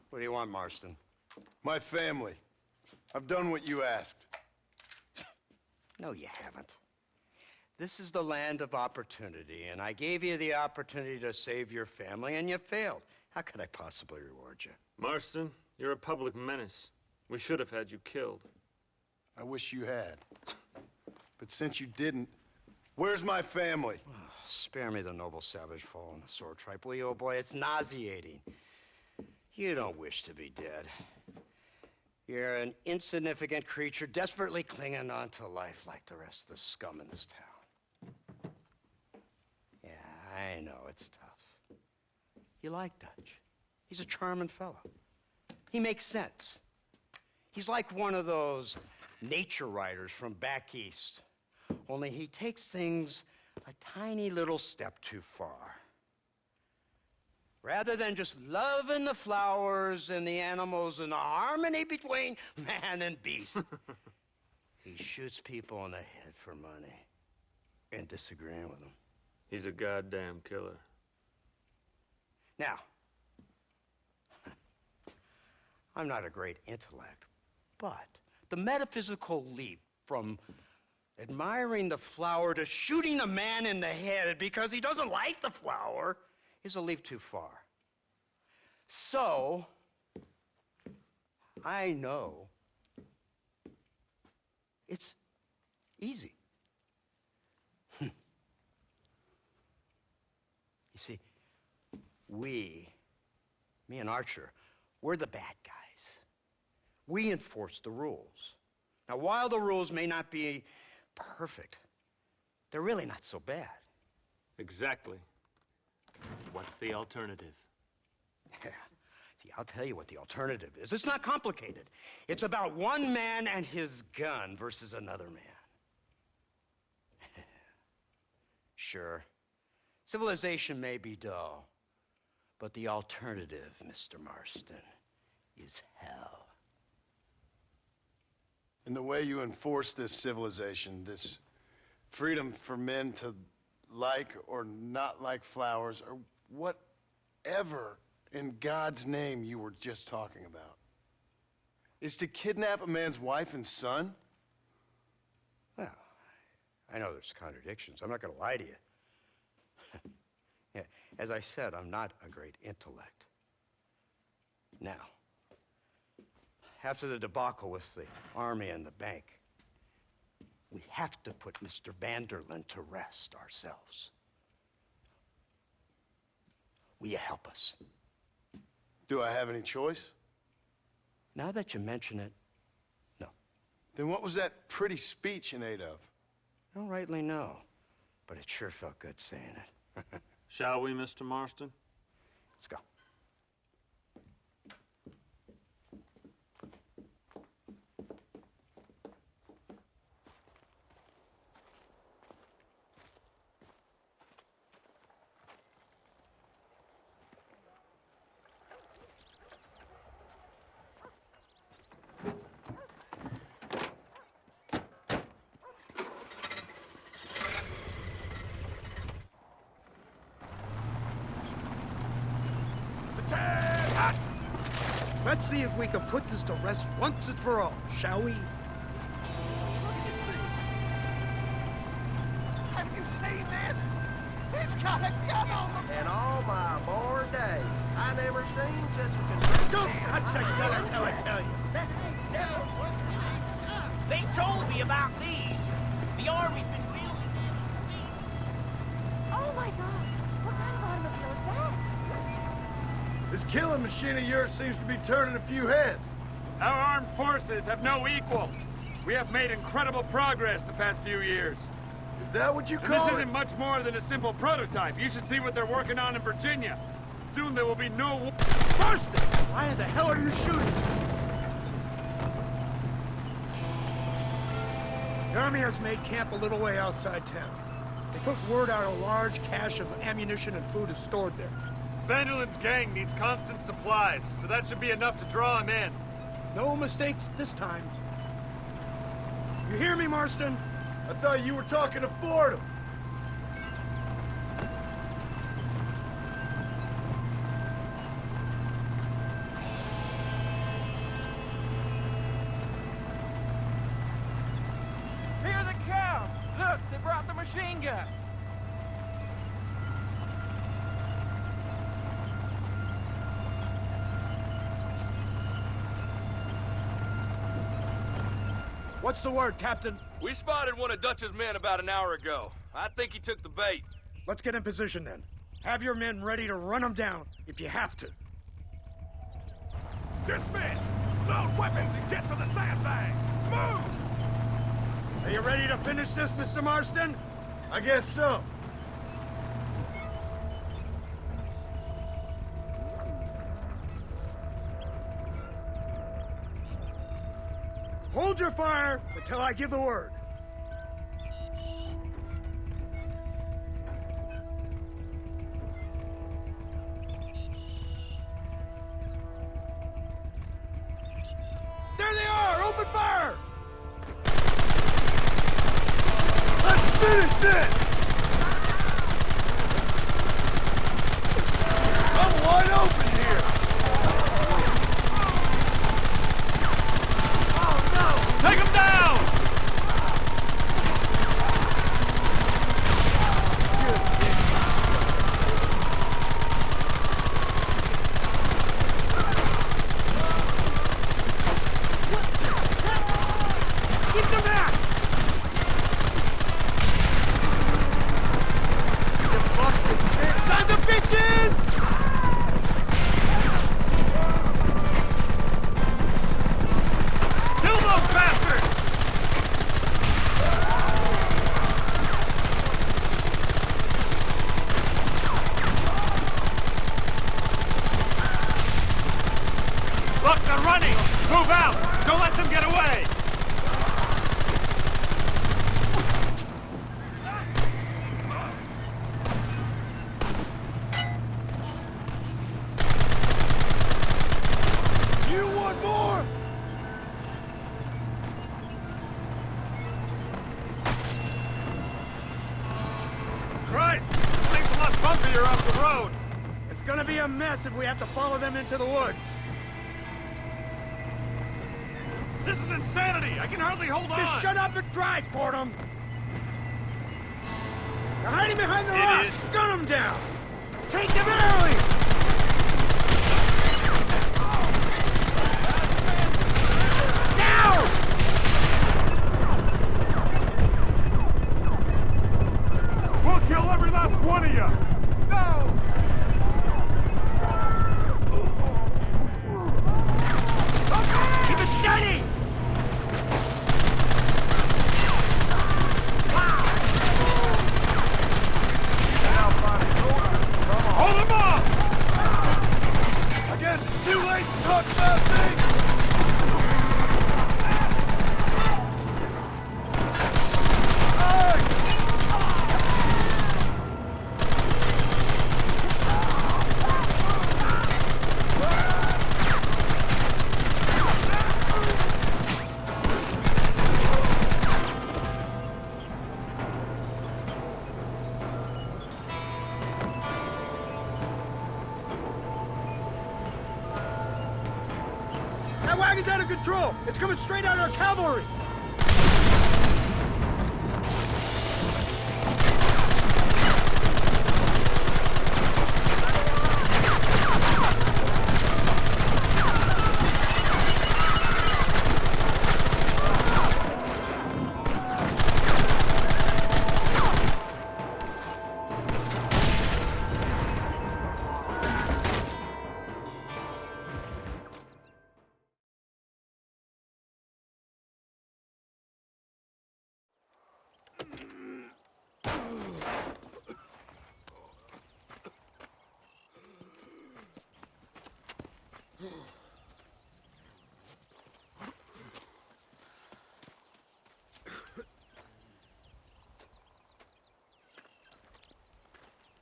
What do you want, Marston? My family. I've done what you asked. No, you haven't. This is the land of opportunity, and I gave you the opportunity to save your family, and you failed. How could I possibly reward you? Marston, you're a public menace. We should have had you killed. I wish you had. But since you didn't, where's my family? Oh, spare me the noble savage fall on the sword tripe, will you, old boy? It's nauseating. You don't wish to be dead. You're an insignificant creature desperately clinging on to life like the rest of the scum in this town. Yeah, I know it's tough. You like Dutch. He's a charming fellow. He makes sense. He's like one of those nature writers from back east. Only he takes things a tiny little step too far. Rather than just loving the flowers and the animals and the harmony between man and beast, he shoots people in the head for money and disagreeing with them. He's a goddamn killer. Now, I'm not a great intellect, but the metaphysical leap from admiring the flower to shooting a man in the head because he doesn't like the flower is a leap too far. So, I know it's easy. You see, me and Archer, we're the bad guys. We enforce the rules. Now, while the rules may not be perfect, they're really not so bad. Exactly. What's the alternative? Yeah. See, I'll tell you what the alternative is. It's not complicated. It's about one man and his gun versus another man. Sure, civilization may be dull, but the alternative, Mr. Marston, is hell. And the way you enforce this civilization, this freedom for men to like or not like flowers, or whatever in God's name you were just talking about, is to kidnap a man's wife and son? Well, I know there's contradictions. I'm not going to lie to you. Yeah, as I said, I'm not a great intellect. Now, after the debacle with the army and the bank, we have to put Mr. Vanderlyn to rest ourselves. Will you help us? Do I have any choice? Now that you mention it, no. Then what was that pretty speech in aid of? I don't rightly know, but it sure felt good saying it. Shall we, Mr. Marston? Let's go. Let's see if we can put this to rest once and for all, shall we? Have you seen this? He's got a gun on him! In all my born days, I never seen such a control. Don't touch that gun until I tell you. They told me about these. The Army's been building them at sea. Oh my God! What kind of automobile is that? This killing machine of yours seems to be turning a few heads. Our armed forces have no equal. We have made incredible progress the past few years. Is that what you And call this it? isn't much more than a simple prototype. You should see what they're working on in Virginia. Soon there will be no war. Marston! Why in the hell are you shooting? The Army has made camp a little way outside town. They put word out a large cache of ammunition and food is stored there. Vanderlyn's gang needs constant supplies, so that should be enough to draw him in. No mistakes this time. You hear me, Marston? I thought you were talking to Fordham. machine gun. What's the word, Captain? We spotted one of Dutch's men about an hour ago. I think he took the bait. Let's get in position then. Have your men ready to run them down if you have to. Dismiss! Load weapons and get to the sandbag! Move! Are you ready to finish this, Mr. Marston? I guess so. Hold your fire until I give the word. There they are! Open fire! Let's finish this! I'm wide open here! Take him down! Keep them back! Time to bitches! Kill those bastards! Look, they're running! Move out! Don't let them get away! You want more? Christ! Things a lot bumpier off the road! It's gonna be a mess if we have to follow them into the woods. This is insanity! I can hardly hold on! Just shut up and drive, Fordham! They're hiding behind the rocks! Gun them down! Take them early! Down! We'll kill every last one of you! Keep it steady! Hold them off! I guess it's too late to talk about things! That wagon's out of control! It's coming straight at our cavalry!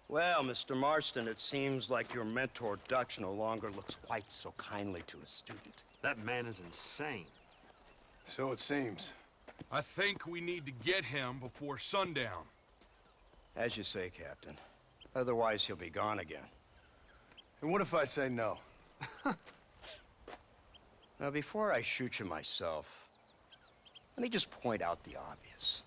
Well, Mr. Marston, it seems like your mentor Dutch no longer looks quite so kindly to his student. That man is insane. So it seems. I think we need to get him before sundown. As you say, Captain. Otherwise, he'll be gone again. And what if I say no? Now, before I shoot you myself, let me just point out the obvious.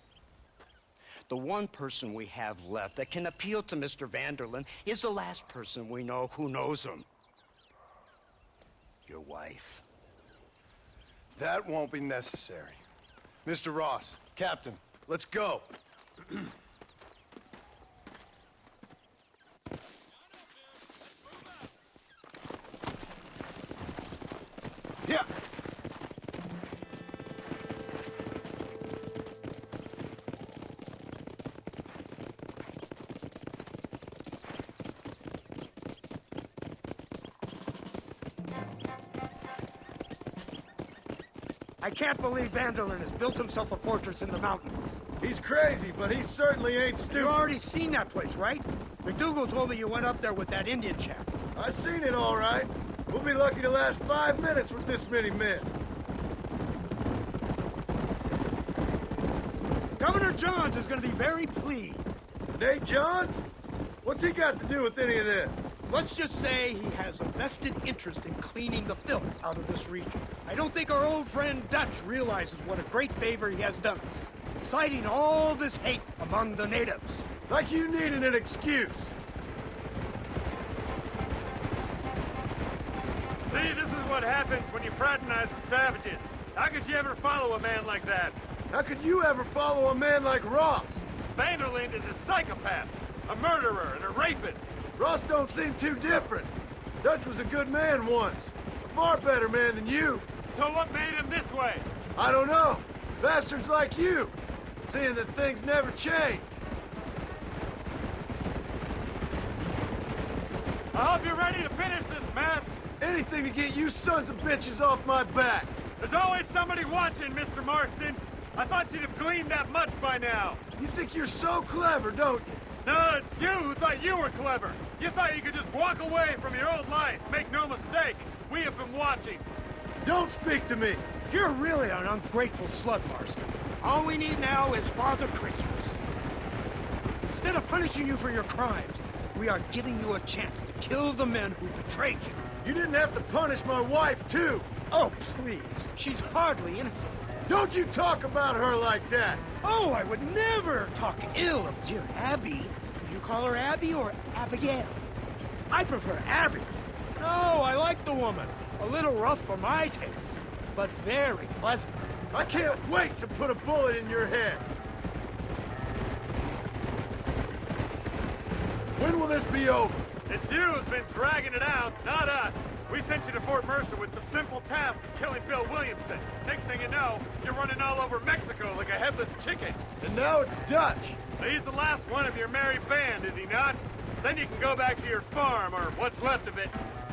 the one person we have left that can appeal to Mr. Vanderlyn is the last person we know who knows him. Your wife. That won't be necessary. Mr. Ross, Captain, let's go. Yeah. I can't believe Vanderlyn has built himself a fortress in the mountains. He's crazy, but he certainly ain't You stupid. already seen that place, right? McDougal told me you went up there with that Indian chap. I seen it all right. We'll be lucky to last 5 minutes with this many men. Governor Johns is going to be very pleased. Nate Johns? What's he got to do with any of this? Let's just say he has a vested interest in cleaning the filth out of this region. I don't think our old friend Dutch realizes what a great favor he has done us, inciting all this hate among the natives. Like you needed an excuse. See, this is what happens when you fraternize with savages. How could you ever follow a man like that? How could you ever follow a man like Ross? Vanderlyn is a psychopath, a murderer, and a rapist. Ross don't seem too different. Dutch was a good man once. A far better man than you. So what made him this way? I don't know. Bastards like you. Seeing that things never change. I hope you're ready to finish this mess. Anything to get you sons of bitches off my back. There's always somebody watching, Mr. Marston. I thought you'd have gleaned that much by now. You think you're so clever, don't you? No, it's you who thought you were clever. You thought you could just walk away from your old life. Make no mistake, we have been watching. Don't speak to me. You're really an ungrateful slug, Marston. All we need now is Father Christmas. Instead of punishing you for your crimes, we are giving you a chance to kill the men who betrayed you. You didn't have to punish my wife, too. Oh, please. She's hardly innocent. Don't you talk about her like that. Oh, I would never talk ill of dear Abby. Do you call her Abby or Abigail? I prefer Abby. Oh, I like the woman. A little rough for my taste, but very pleasant. I can't wait to put a bullet in your head. When will this be over? It's you who's been dragging it out, not us. We sent you to Fort Mercer with the simple task of killing Bill Williamson. Next thing you know, you're running all over Mexico like a headless chicken. And now it's Dutch. He's the last one of your merry band, is he not? Then you can go back to your farm, or what's left of it.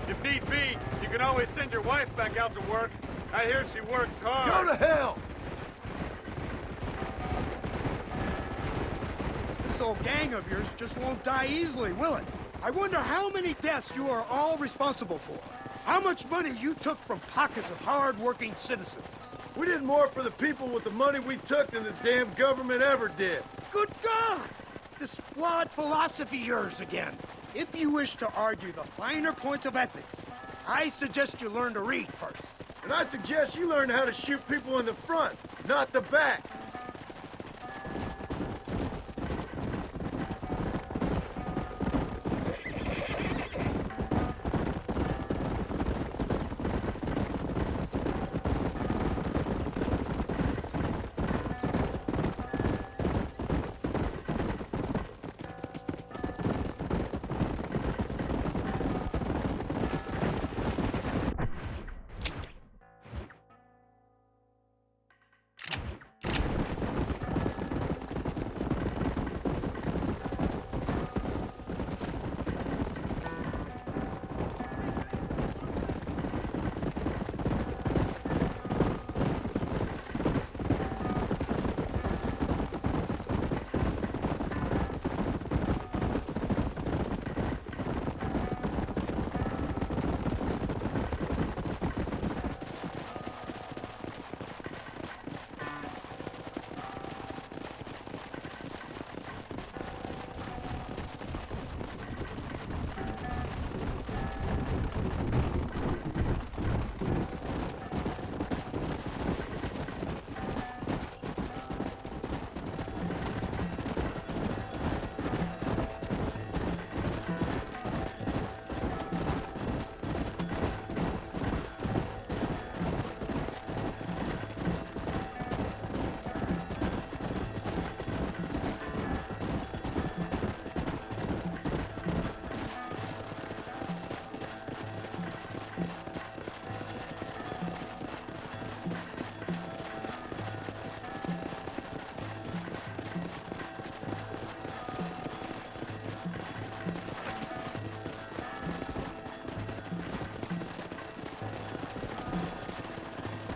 If need be, you can always send your wife back out to work. I hear she works hard. Go to hell! This old gang of yours just won't die easily, will it? I wonder how many deaths you are all responsible for. How much money you took from pockets of hard-working citizens. We did more for the people with the money we took than the damn government ever did. Good God! This flawed philosophy of yours again. If you wish to argue the finer points of ethics, I suggest you learn to read first. And I suggest you learn how to shoot people in the front, not the back.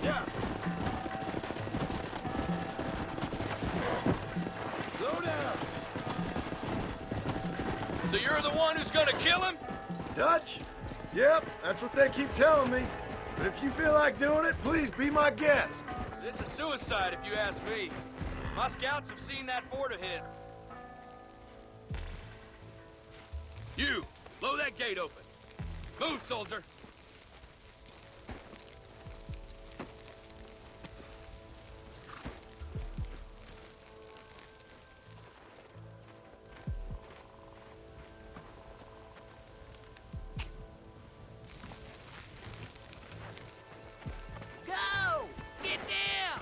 Yeah. Slow down. So you're the one who's gonna kill him? Dutch? Yep, that's what they keep telling me. But if you feel like doing it, please be my guest. This is suicide, if you ask me. My scouts have seen that fort ahead. You, blow that gate open. Move, soldier. Go! Get down!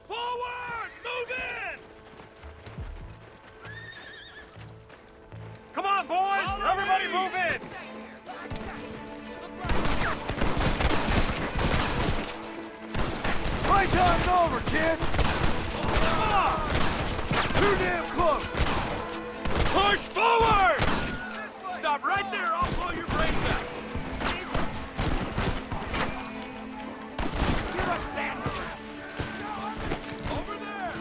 Forward! Move in! Come on, boys! Everybody move in! Playtime's over, kid! Come on! Too damn close! Push forward! Stop right there, I'll blow your brains out. Give us that! Over there!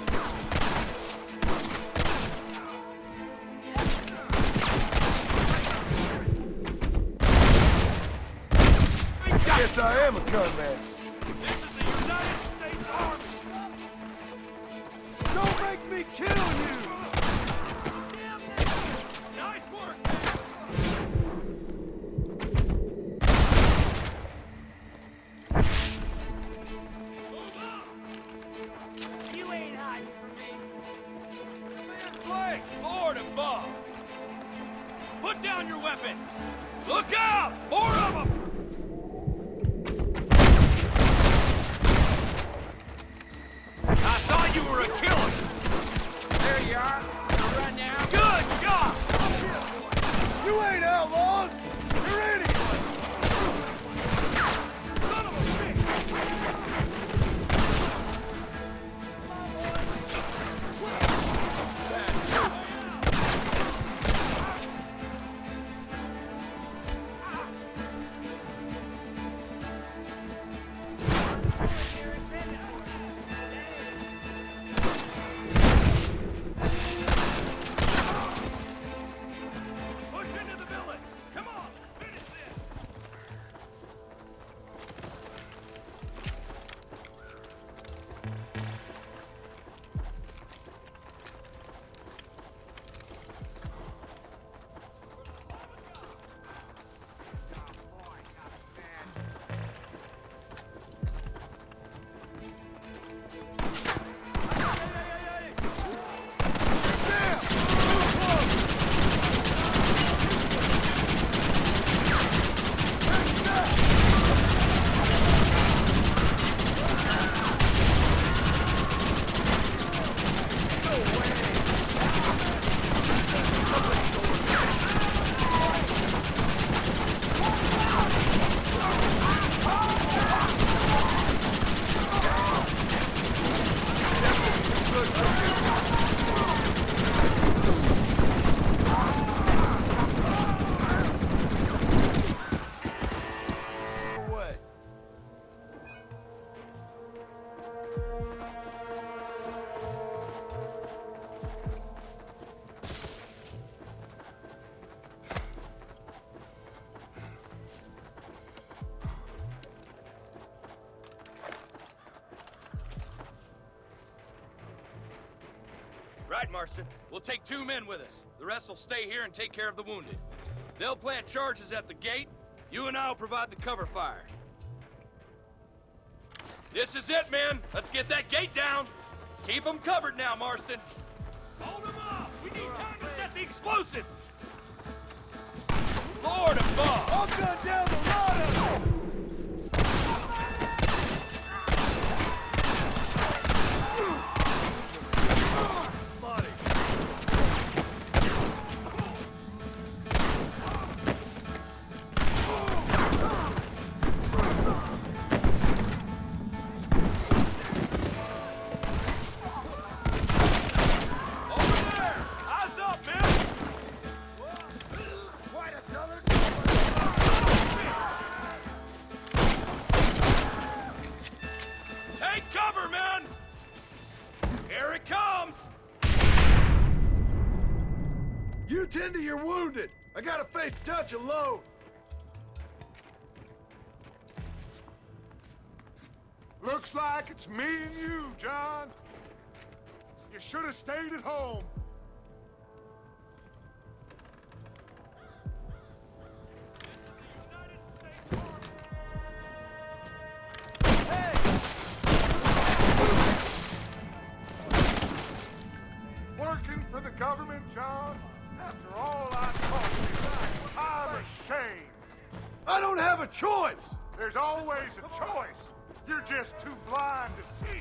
Guess I am a gunman. This is the United States Army! Don't make me kill you! Nice work! You ain't hiding from me. Flank, Lord and Bob. Put down your weapons. Look out! Four of them! I thought you were a killer. There you are. Now run now. Good God! You ain't outlaws! You're idiots! Son of a bitch! Push into the village! Come on! Finish this! Away. Right, Marston. We'll take 2 men with us. The rest will stay here and take care of the wounded. They'll plant charges at the gate. You and I will provide the cover fire. This is it, men. Let's get that gate down. Keep them covered now, Marston. Hold them up! We need time to set the explosives! Lord above! I'll gun down the lot of them! Over there! Eyes up! You tend to your wounded. I gotta face Dutch alone. Looks like it's me and you, John. You should have stayed at home. Working for the government, John? After all I taught you, I'm ashamed. I don't have a choice. There's always a choice. You're just too blind to see.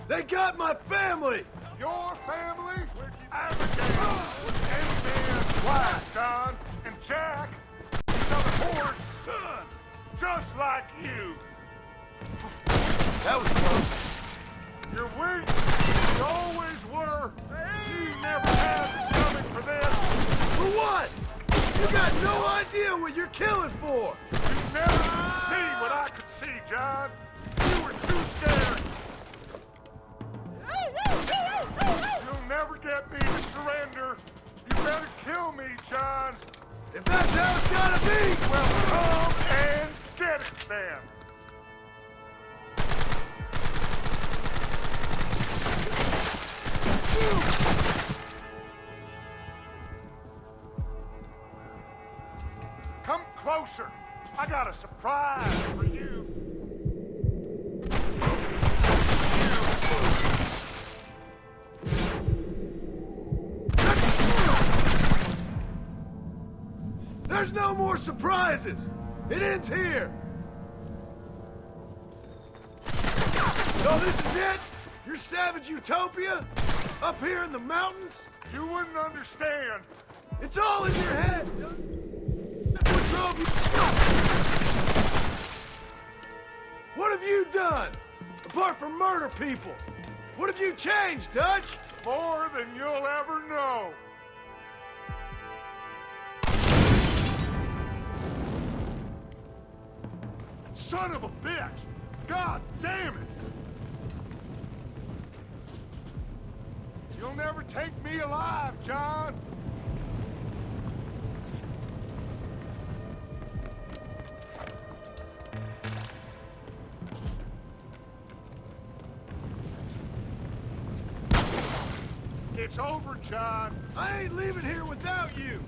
They got my family. Your family? Abigail was any man's wife, John. And Jack is a whore's son. Just like you. That was close. You're weak. You always were. You never had the stomach for this. For what? You got no idea what you're killing for. You never could see what I could see, John. You were too scared. You'll never get me to surrender. You better kill me, John. If that's how it's gotta be. Well, come and get it then. Come closer. I got a surprise for you. There's no more surprises. It ends here. So this is it? Your savage utopia? Up here in the mountains? You wouldn't understand. It's all in your head. That's what drove you. What have you done? Apart from murder people. What have you changed, Dutch? More than you'll ever know. Son of a bitch! God damn it! You'll never take me alive, John! It's over, John. I ain't leaving here without you.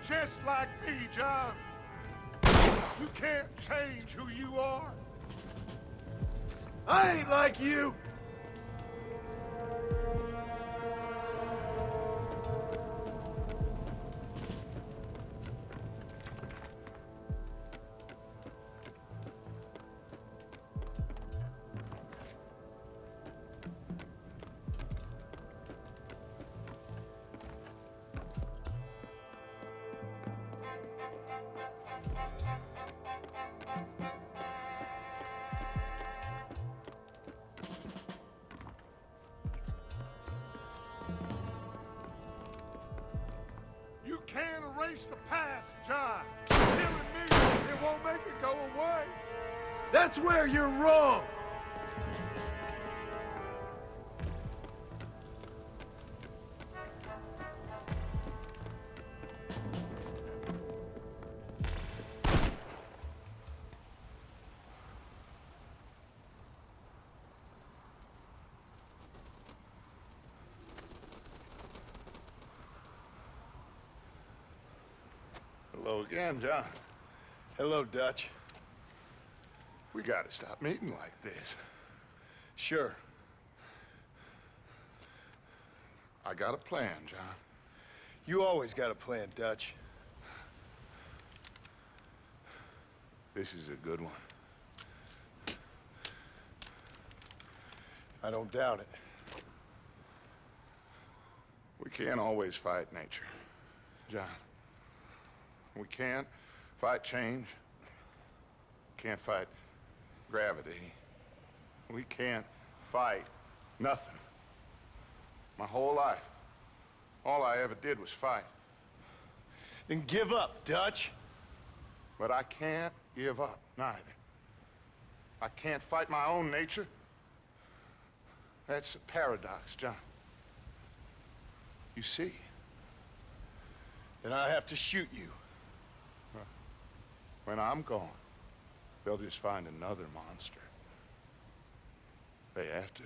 Just like me, John. You can't change who you are. I ain't like you. You can't erase the past, John. Killing me, it won't make it go away. That's where you're wrong. Hello again, John. Hello, Dutch. We gotta stop meeting like this. Sure. I got a plan, John. You always got a plan, Dutch. This is a good one. I don't doubt it. We can't always fight nature, John. We can't fight change. can't fight gravity. We can't fight nothing. My whole life, all I ever did was fight. Then give up, Dutch. But I can't give up, neither. I can't fight my own nature. That's a paradox, John. You see? Then I have to shoot you. When I'm gone, they'll just find another monster. They have to.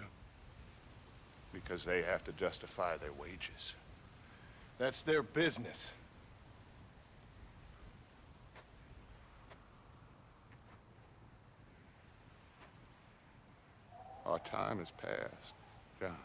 Because they have to justify their wages. That's their business. Our time has passed, John.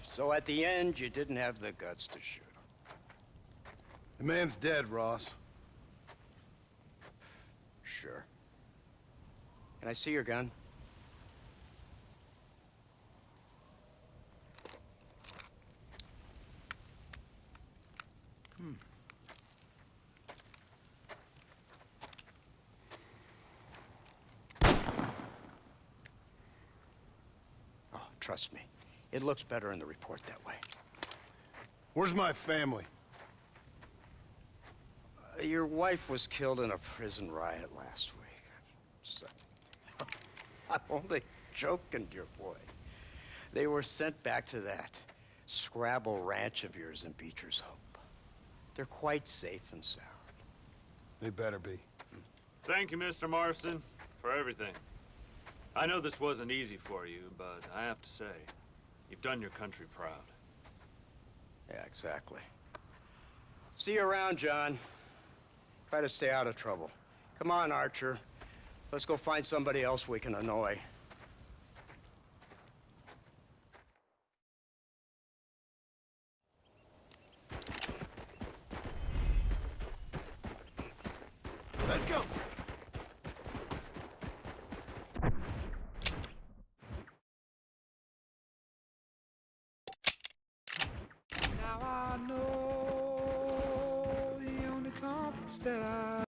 So at the end, you didn't have the guts to shoot him. The man's dead, Ross. Sure. Can I see your gun? Oh, trust me. It looks better in the report that way. Where's my family? Your wife was killed in a prison riot last week. So, I'm only joking, dear boy. They were sent back to that Scrabble ranch of yours in Beecher's Hope. They're quite safe and sound. They better be. Thank you, Mr. Marston, for everything. I know this wasn't easy for you, but I have to say, you've done your country proud. Yeah, exactly. See you around, John. Try to stay out of trouble. Come on, Archer. Let's go find somebody else we can annoy. Let's go! Now I know the only compass that I